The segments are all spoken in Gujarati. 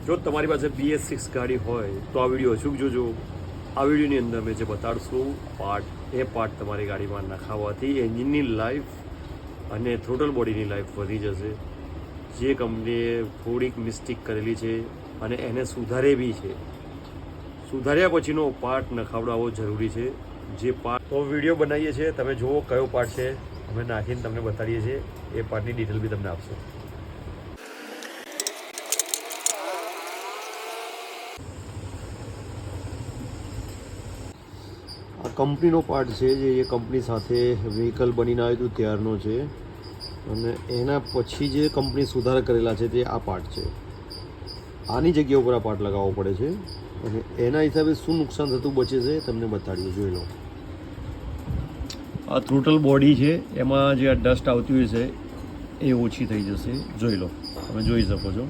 જો તમારી પાસે BS6 ગાડી હોય તો આ વિડીયો અચૂક જોજો. આ વિડીયોની અંદર મેં જે બતાડશું પાર્ટ તમારી ગાડીમાં નખાવવાથી એન્જિનની લાઈફ અને થ્રોટલ બોડીની લાઈફ વધી જશે. જે કંપનીએ થોડીક મિસ્ટેક કરેલી છે અને એને સુધારે બી છે. સુધાર્યા પછીનો પાર્ટ નખાવડાવવો જરૂરી છે. જે પાર્ટ તો વિડીયો બનાવીએ છીએ, તમે જુઓ કયો પાર્ટ છે, અમે નાખીને તમને બતાડીએ છીએ. એ પાર્ટની ડિટેલ બી તમને આપશો. આ કંપનીનો પાર્ટ છે, જે એ કંપની સાથે વ્હીકલ બનીને આવ્યું હતું ત્યારનો છે. અને એના પછી જે કંપની સુધારા કરેલા છે તે આ પાર્ટ છે. આની જગ્યા ઉપર આ પાર્ટ લગાવવો પડે છે અને એના હિસાબે શું નુકસાન થતું બચે છે તમને બતાડીએ. જોઈ લો, આ થ્રોટલ બોડી છે, એમાં જે આ ડસ્ટ આવતી હોય છે એ ઓછી થઈ જશે. જોઈ લો, તમે જોઈ શકો છો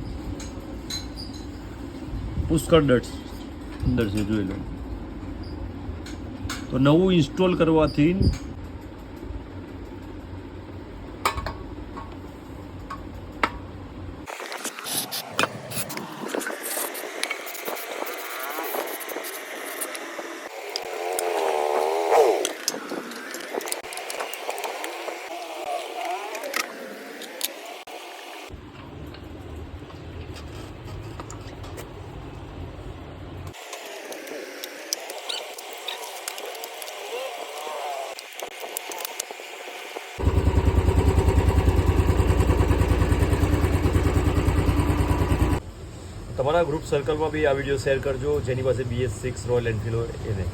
પુષ્કળ ડસ્ટ અંદર છે. જોઈ લો, તો નવું ઇન્સ્ટોલ કરવાથી તમારા ગ્રુપ સર્કલમાં બી આ વિડીયો શેર કરજો જેની પાસે BS6 રોયલ એનફિલ્ડ હોય એને.